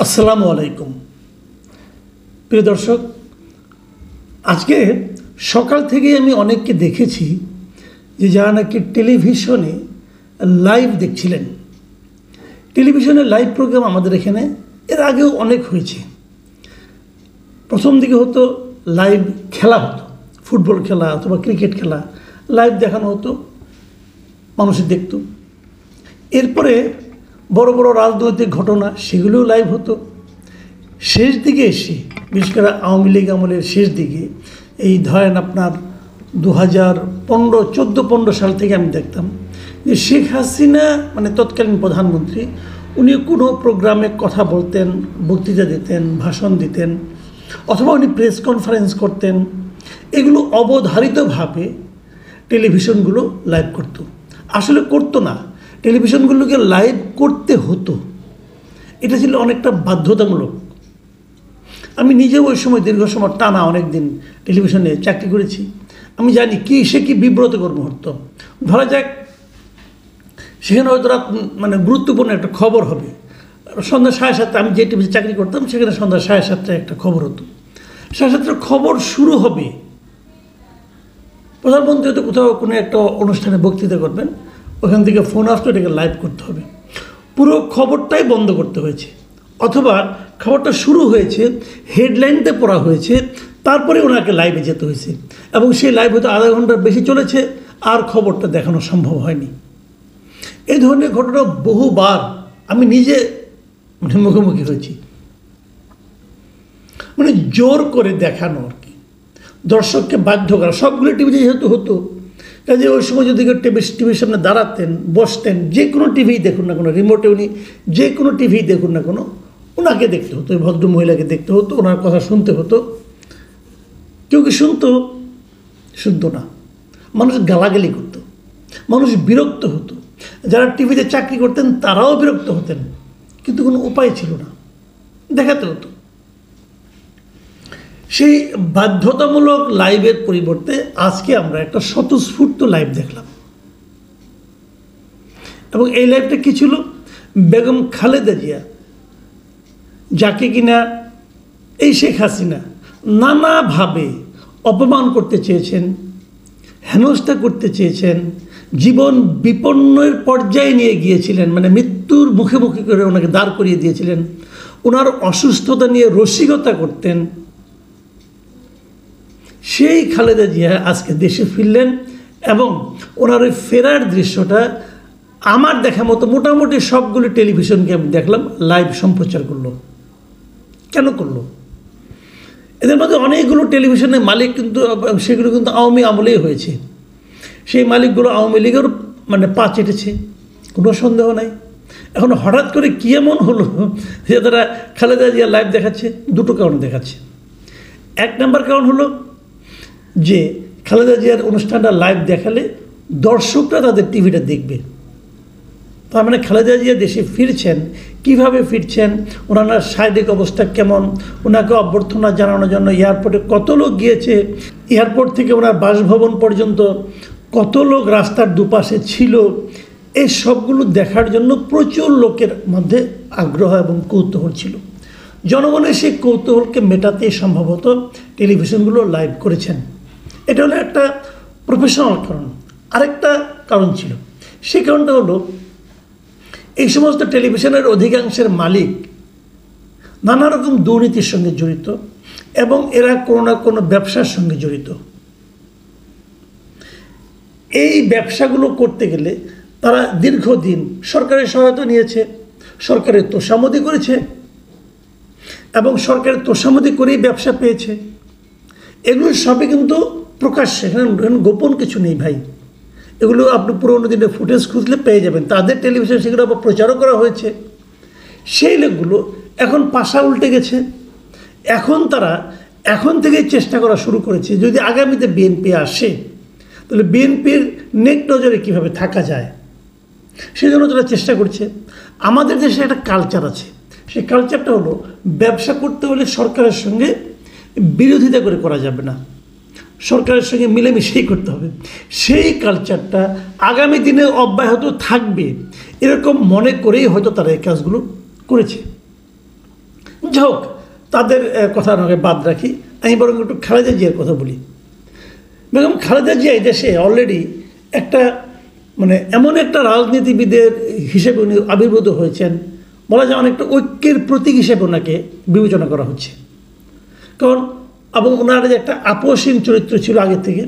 আসসালামু আলাইকুম প্রিয় দর্শক, আজকে সকাল থেকে আমি অনেককে দেখেছি যে যারা নাকি টেলিভিশনে লাইভ দেখছিলেন। টেলিভিশনের লাইভ প্রোগ্রাম আমাদের এখানে এর আগেও অনেক হয়েছে। প্রথম দিকে হতো লাইভ খেলা, হতো ফুটবল খেলা অথবা ক্রিকেট খেলা লাইভ দেখানো হতো, মানুষের দেখত। এরপরে বড় বড় রাজনৈতিক ঘটনা সেগুলোও লাইভ হতো। শেষ দিকে এসে বিশেষ করে আওয়ামী লীগ আমলের শেষ দিকে এই ধরেন আপনার 2014 সাল থেকে আমি দেখতাম যে শেখ হাসিনা মানে তৎকালীন প্রধানমন্ত্রী উনি কোনো প্রোগ্রামে কথা বলতেন, বক্তৃতা দিতেন, ভাষণ দিতেন অথবা উনি প্রেস কনফারেন্স করতেন, এগুলো অবধারিতভাবে টেলিভিশনগুলো লাইভ করত। আসলে করতো না, টেলিভিশনগুলোকে লাইভ করতে হতো। এটা ছিল অনেকটা বাধ্যতামূলক। আমি নিজেও ওই সময় দীর্ঘ সময় টানা অনেক দিন টেলিভিশনে চাকরি করেছি। আমি জানি সে কি বিব্রতকর মুহূর্ত। ধরা যাক সেখানে হয়তো রাত মানে গুরুত্বপূর্ণ একটা খবর হবে, সন্ধ্যা 7:30। আমি যে টিভিতে চাকরি করতাম সেখানে সন্ধ্যা 7:30 একটা খবর হতো। 7:30 খবর শুরু হবে, প্রধানমন্ত্রী হয়তো কোথাও কোনো একটা অনুষ্ঠানে বক্তৃতা করবেন, ওখান থেকে ফোন আসতো, এটাকে লাইভ করতে হবে। পুরো খবরটাই বন্ধ করতে হয়েছে, অথবা খবরটা শুরু হয়েছে, হেডলাইনতে পড়া হয়েছে, তারপরে ওনাকে লাইভে যেতে হয়েছে এবং সেই লাইভ হয়তো আধা ঘন্টার বেশি চলেছে, আর খবরটা দেখানো সম্ভব হয়নি। এই ধরনের ঘটনা বহুবার আমি নিজে মুখোমুখি হয়েছি। মানে জোর করে দেখানো আর কি, দর্শককে বাধ্য করা। সবগুলো টিভিতে যেহেতু হতো, কাজে ওই সময় যদি কেউ টিভির সামনে দাঁড়াতেন, বসতেন, যে কোনো টিভি দেখুন না কোনো, রিমোটে উনি যে কোনো টিভি দেখুন না কোনো, ওনাকে দেখতে হতো, ওই ভদ্র মহিলাকে দেখতে হতো, ওনার কথা শুনতে হতো। কেউ কি শুনতো না, মানুষ গালাগালি করতো, মানুষ বিরক্ত হতো। যারা টিভিতে চাকরি করতেন তারাও বিরক্ত হতেন, কিন্তু কোনো উপায় ছিল না, দেখাতে হতো। সেই বাধ্যতামূলক লাইভের পরিবর্তে আজকে আমরা একটা স্বতঃস্ফূর্ত লাইভ দেখলাম। এবং এই লাইভটা কি ছিল? বেগম খালেদা জিয়া, যাকে কিনা এই শেখ হাসিনা নানাভাবে অপমান করতে চেয়েছেন, হেনস্থা করতে চেয়েছেন, জীবন বিপন্নের পর্যায়ে নিয়ে গিয়েছিলেন, মানে মৃত্যুর মুখে করে ওনাকে দাঁড় করিয়ে দিয়েছিলেন। ওনার অসুস্থতা নিয়ে রসিকতা করতেন। সেই খালেদা জিয়া আজকে দেশে ফিরলেন এবং ওনার ওই ফেরার দৃশ্যটা আমার দেখা মতো মোটামুটি সবগুলো টেলিভিশনকে আমি দেখলাম লাইভ সম্প্রচার করলো। কেন করলো? এদের মধ্যে অনেকগুলো টেলিভিশনের মালিক কিন্তু, সেগুলো কিন্তু আওয়ামী আমলেই হয়েছে। সেই মালিকগুলো আওয়ামী লীগের মানে পা চেটেছে, কোনো সন্দেহ নাই। এখন হঠাৎ করে কী এমন হলো যে তারা খালেদা জিয়া লাইভ দেখাচ্ছে? দুটো কারণ দেখাচ্ছে। এক নম্বর কারণ হলো যে খালেদা জিয়ার অনুষ্ঠানটা লাইভ দেখালে দর্শকরা তাদের টিভিটা দেখবে। তার মানে খালেদা জিয়া দেশে ফিরছেন, কিভাবে ফিরছেন, ওনার শারীরিক অবস্থা কেমন, ওনাকে অভ্যর্থনা জানানোর জন্য এয়ারপোর্টে কত লোক গিয়েছে, এয়ারপোর্ট থেকে ওনার বাসভবন পর্যন্ত কত লোক রাস্তার দুপাশে ছিল, এই সবগুলো দেখার জন্য প্রচুর লোকের মধ্যে আগ্রহ এবং কৌতূহল ছিল। জনগণের সেই কৌতূহলকে মেটাতে সম্ভবত টেলিভিশনগুলো লাইভ করেছেন। এটা হলো একটা প্রফেশনাল কারণ। আরেকটা কারণ ছিল, সেই কারণটা হলো এই সমস্ত টেলিভিশনের অধিকাংশের মালিক নানা রকম দুর্নীতির সঙ্গে জড়িত এবং এরা কোনো না কোনো ব্যবসার সঙ্গে জড়িত। এই ব্যবসাগুলো করতে গেলে তারা দীর্ঘদিন সরকারের সহায়তা নিয়েছে, সরকারের তোষামোদি করেছে এবং সরকারের তোষামোদি করেই ব্যবসা পেয়েছে। এগুলো সবই কিন্তু প্রকাশ্যে, এখানে গোপন কিছু নেই ভাই। এগুলো আপনি পুরোনো দিনের ফুটেজ খুঁজলে পেয়ে যাবেন। তাদের টেলিভিশন সেগুলো আবার প্রচারও করা হয়েছে। সেই লোকগুলো এখন পাশা উল্টে গেছে। তারা এখন থেকেই চেষ্টা করা শুরু করেছে, যদি আগামীতে বিএনপি আসে তাহলে বিএনপির নেক নজরে কীভাবে থাকা যায়, সেই জন্য তারা চেষ্টা করছে। আমাদের দেশে একটা কালচার আছে, সেই কালচারটা হলো ব্যবসা করতে হলে সরকারের সঙ্গে বিরোধিতা করে করা যাবে না, সরকারের সঙ্গে মিলেমিশেই করতে হবে। সেই কালচারটা আগামী দিনে অব্যাহত থাকবে এরকম মনে করেই হয়তো তারা এই কাজগুলো করেছে। যাই হোক, তাদের কথা আমাকে বাদ রাখি, আমি বরং একটু খালেদা জিয়ার কথা বলি। বেগম খালেদা জিয়া এই দেশে অলরেডি একটা মানে এমন একটা রাজনীতিবিদের হিসেবে উনি আবির্ভূত হয়েছেন, বলা যায় অনেকটা ঐক্যের প্রতীক হিসেবে ওনাকে বিবেচনা করা হচ্ছে। কারণ এবং ওনার যে একটা আপোষহীন চরিত্র ছিল আগে থেকে,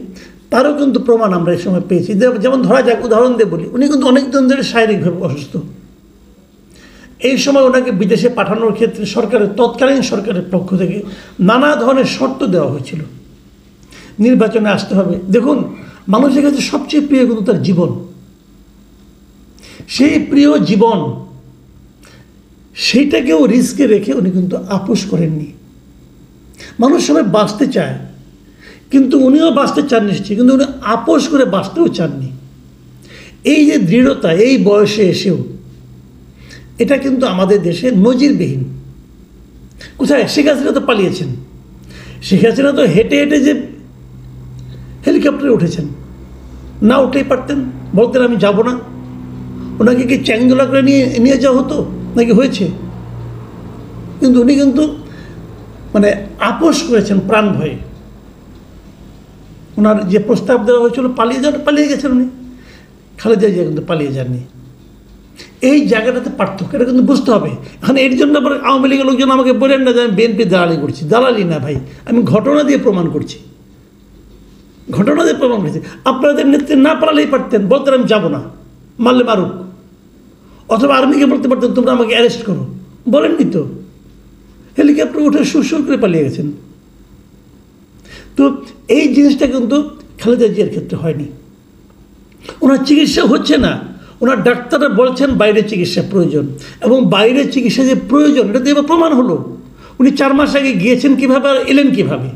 তারও কিন্তু প্রমাণ আমরা এই সময় পেয়েছি। যেমন ধরা যাক, উদাহরণ দিয়ে বলি, উনি কিন্তু অনেক দিন ধরে শারীরিকভাবে অসুস্থ। এই সময় ওনাকে বিদেশে পাঠানোর ক্ষেত্রে তৎকালীন সরকারের পক্ষ থেকে নানা ধরনের শর্ত দেওয়া হয়েছিল। নির্বাচনে আসতে হবে। দেখুন, মানুষের কাছে সবচেয়ে প্রিয় কিন্তু তার জীবন। সেই প্রিয় জীবন, সেইটাকেও রিস্কে রেখে উনি কিন্তু আপোষ করেননি। মানুষ সবাই বাঁচতে চায়, কিন্তু উনিও বাঁচতে চান নিশ্চয়ই, কিন্তু উনি আপোষ করে বাঁচতেও চাননি। এই যে দৃঢ়তা, এই বয়সে এসেও, এটা কিন্তু আমাদের দেশে নজিরবিহীন। কোথায়? শেখ হাসিনা তো পালিয়েছেন। শেখ হাসিনা তো হেঁটে হেঁটে যে হেলিকপ্টারে উঠেছেন, না উঠেই পারতেন, বলতেন আমি যাব না। ওনাকে কি চ্যাংদোলা করে নিয়ে যাওয়া হতো নাকি হয়েছে? কিন্তু উনি কিন্তু মানে আপোষ করেছেন প্রাণ ভয়ে। ওনার যে প্রস্তাব দেওয়া হয়েছিল পালিয়ে গেছেন উনি। খালেদা জিয়া কিন্তু পালিয়ে যাননি। এই জায়গাটাতে পার্থক্য, এটা কিন্তু বুঝতে হবে। এখন এর জন্য আবার আওয়ামী লীগের লোকজন আমাকে বলেন না যে আমি বিএনপি দালালি করছি। দালালি না ভাই, আমি ঘটনা দিয়ে প্রমাণ করছি। আপনাদের নেতৃত্বে না পালালেই পারতেন, বলতেন আমি যাব না, মারলে মারুক। অথবা আর্মিকে বলতে পারতেন তোমরা আমাকে অ্যারেস্ট করো, বলেননি তো। হেলিকপ্টার উঠে সুর করে পালিয়ে গেছেন। তো এই জিনিসটা কিন্তু খালেদা জিয়ার ক্ষেত্রে হয়নি। ওনার চিকিৎসা হচ্ছে না, ওনার ডাক্তাররা বলছেন বাইরে চিকিৎসা প্রয়োজন, এবং বাইরের চিকিৎসা যে প্রয়োজন এটা দিয়ে প্রমাণ হলো। উনি 4 মাস আগে গিয়েছেন কীভাবে আর এলেন কীভাবে?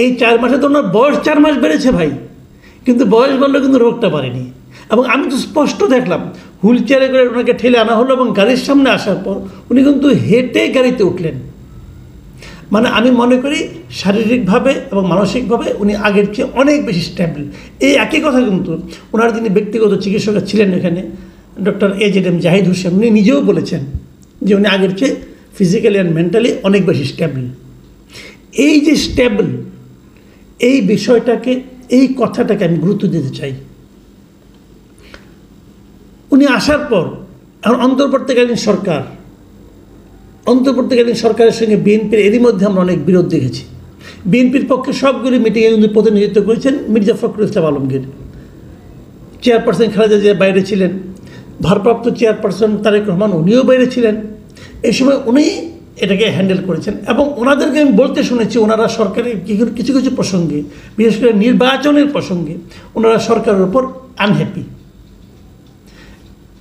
এই 4 মাসে তো ওনার বয়স 4 মাস বেড়েছে ভাই, কিন্তু বয়স বাড়লেও কিন্তু রোগটা বাড়েনি। এবং আমি তো স্পষ্ট দেখলাম, হুইল চেয়ারে করে ওনাকে ঠেলে আনা হলো, এবং গাড়ির সামনে আসার পর উনি কিন্তু হেঁটে গাড়িতে উঠলেন। মানে আমি মনে করি শারীরিকভাবে এবং মানসিকভাবে উনি আগের চেয়ে অনেক বেশি স্ট্যাবল। এই একই কথা কিন্তু ওনার যিনি ব্যক্তিগত চিকিৎসক ছিলেন এখানে, ডক্টর AZM জাহিদ হোসেন, উনি নিজেও বলেছেন যে উনি আগের চেয়ে ফিজিক্যালি অ্যান্ড মেন্টালি অনেক বেশি স্ট্যাবল। এই যে স্ট্যাবল, এই বিষয়টাকে, এই কথাটাকে আমি গুরুত্ব দিতে চাই। উনি আসার পর এখন অন্তর্বর্তীকালীন সরকারের সঙ্গে বিএনপির এরই মধ্যে আমরা অনেক বিরোধ দেখেছি। বিএনপির পক্ষে সবগুলি মিটিংয়ে কিন্তু প্রতিনিধিত্ব করেছেন মির্জা ফখরুল ইসলাম আলমগীর। চেয়ারপারসন খালেদা জিয়া বাইরে ছিলেন, ভারপ্রাপ্ত চেয়ারপারসন তারেক রহমান উনিও বাইরে ছিলেন। এই সময় উনি এটাকে হ্যান্ডেল করেছেন, এবং ওনাদেরকে আমি বলতে শুনেছি ওনারা সরকারের কিছু কিছু প্রসঙ্গে, বিশেষ করে নির্বাচনের প্রসঙ্গে, ওনারা সরকারের উপর আনহ্যাপি।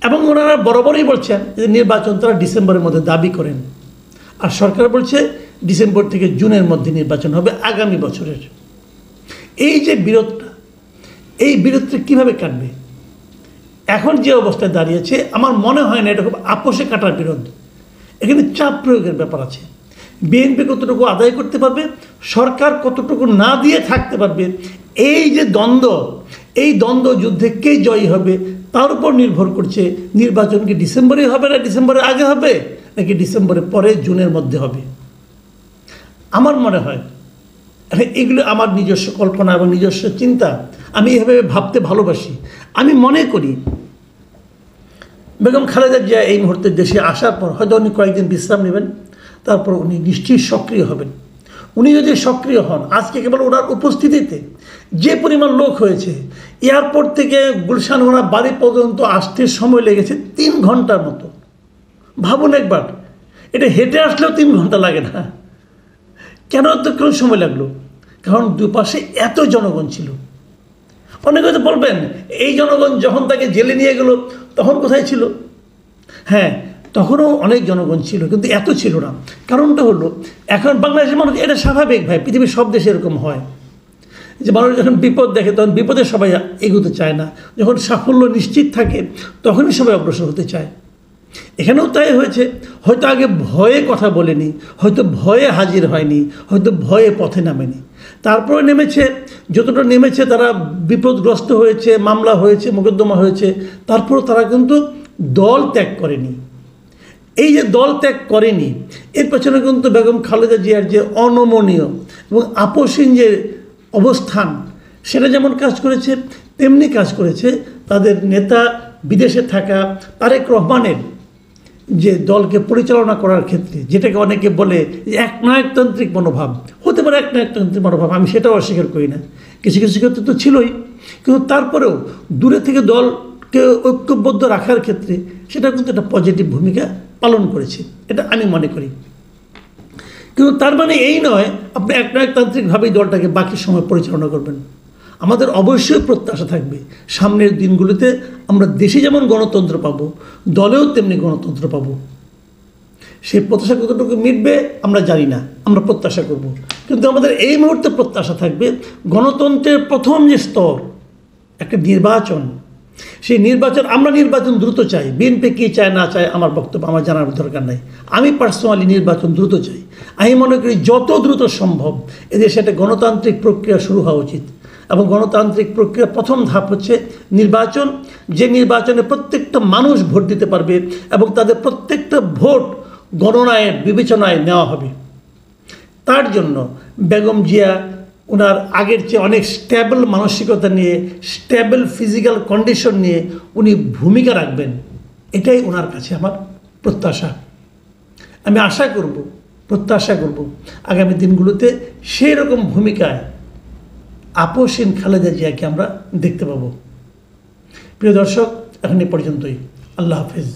এবং ওনারা বরাবরই বলছেন যে নির্বাচন তারা ডিসেম্বরের মধ্যে দাবি করেন, আর সরকার বলছে ডিসেম্বর থেকে জুনের মধ্যে নির্বাচন হবে আগামী বছরের। এই যে বিরোধটা, এই বিরোধটা কীভাবে কাটবে? এখন যে অবস্থায় দাঁড়িয়েছে আমার মনে হয় না এটা খুব আপোষে কাটার বিরোধ। এখানে চাপ প্রয়োগের ব্যাপার আছে। বিএনপি কতটুকু আদায় করতে পারবে, সরকার কতটুকু না দিয়ে থাকতে পারবে, এই যে দ্বন্দ্ব, এই দ্বন্দ্ব যুদ্ধে কে জয়ী হবে তার উপর নির্ভর করছে নির্বাচন কি ডিসেম্বরে হবে না ডিসেম্বরের আগে হবে নাকি ডিসেম্বরের পরে জুনের মধ্যে হবে। আমার মনে হয় এগুলো আমার নিজস্ব কল্পনা এবং নিজস্ব চিন্তা, আমি এভাবে ভাবতে ভালোবাসি। আমি মনে করি বেগম খালেদা জিয়া এই মুহূর্তে দেশে আসার পর হয়তো উনি কয়েকদিন বিশ্রাম নেবেন, তারপর উনি নিশ্চয়ই সক্রিয় হবেন। উনি যদি সক্রিয় হন, আজকে কেবল ওনার উপস্থিতিতে যে পরিমাণ লোক হয়েছে, এয়ারপোর্ট থেকে গুলশান ওনার বাড়ি পর্যন্ত আসতে সময় লেগেছে 3 ঘন্টার মতো। ভাবুন একবার, এটা হেঁটে আসলেও 3 ঘন্টা লাগে না। কেন এতক্ষণ সময় লাগলো? কারণ দুপাশে এত জনগণ ছিল। অনেকে হয়তো বলবেন এই জনগণ যখন তাকে জেলে নিয়ে গেল তখন কোথায় ছিল? হ্যাঁ, তখনও অনেক জনগণ ছিল, কিন্তু এত ছিল না। কারণটা হলো এখন বাংলাদেশের মানুষ, এটা স্বাভাবিক ভাই, পৃথিবীর সব দেশে এরকম হয় যে মানুষ যখন বিপদ দেখে তখন বিপদে সবাই এগোতে চায় না, যখন সাফল্য নিশ্চিত থাকে তখনই সবাই অগ্রসর হতে চায়। এখানেও তাই হয়েছে। হয়তো আগে ভয়ে কথা বলেনি, হয়তো ভয়ে হাজির হয়নি, হয়তো ভয়ে পথে নামেনি, তারপরে নেমেছে। যতটা নেমেছে তারা বিপদগ্রস্ত হয়েছে, মামলা হয়েছে, মোকদ্দমা হয়েছে, তারপর তারা কিন্তু দল ত্যাগ করেনি। এই যে দল ত্যাগ করেনি, এর পেছনে কিন্তু বেগম খালেদা জিয়ার যে অনমনীয় এবং আপোষহীন যে অবস্থান, সেটা যেমন কাজ করেছে, তেমনি কাজ করেছে তাদের নেতা বিদেশে থাকা তারেক রহমানের যে দলকে পরিচালনা করার ক্ষেত্রে, যেটাকে অনেকে বলে যে একনায়কতান্ত্রিক মনোভাব। হতে পারে একনায়কতান্ত্রিক মনোভাব, আমি সেটাও অস্বীকার করি না, কিছু কিছু ক্ষেত্রে তো ছিলই, কিন্তু তারপরেও দূরে থেকে দলকে ঐক্যবদ্ধ রাখার ক্ষেত্রে সেটা কিন্তু একটা পজিটিভ ভূমিকা পালন করেছে, এটা আমি মনে করি। কিন্তু তার মানে এই নয় আপনি একনায়কতান্ত্রিকভাবেই দলটাকে বাকি সময় পরিচালনা করবেন। আমাদের অবশ্যই প্রত্যাশা থাকবে সামনের দিনগুলোতে আমরা দেশে যেমন গণতন্ত্র পাবো, দলেও তেমনি গণতন্ত্র পাবো। সেই প্রত্যাশা কতটুকু মিটবে আমরা জানি না, আমরা প্রত্যাশা করব। কিন্তু আমাদের এই মুহূর্তে প্রত্যাশা থাকবে গণতন্ত্রের প্রথম যে স্তর, একটা নির্বাচন, সেই নির্বাচন, আমরা নির্বাচন দ্রুত চাই। বিএনপি কী চায় না চায় আমার বক্তব্য আমার জানার দরকার নাই। আমি পার্সোনালি নির্বাচন দ্রুত চাই। আমি মনে করি যত দ্রুত সম্ভব এদেশে একটা গণতান্ত্রিক প্রক্রিয়া শুরু হওয়া উচিত। এবং গণতান্ত্রিক প্রক্রিয়া প্রথম ধাপ হচ্ছে নির্বাচন, যে নির্বাচনে প্রত্যেকটা মানুষ ভোট দিতে পারবে এবং তাদের প্রত্যেকটা ভোট গণনায় বিবেচনায় নেওয়া হবে। তার জন্য বেগম জিয়া ওনার আগের চেয়ে অনেক স্ট্যাবল মানসিকতা নিয়ে, স্ট্যাবল ফিজিক্যাল কন্ডিশন নিয়ে উনি ভূমিকা রাখবেন, এটাই ওনার কাছে আমার প্রত্যাশা। আমি প্রত্যাশা করব আগামী দিনগুলোতে সেই রকম ভূমিকায় আপোষহীন খালেদা জিয়াকে আমরা দেখতে পাবো। প্রিয় দর্শক, এখন এই পর্যন্তই। আল্লাহ হাফেজ।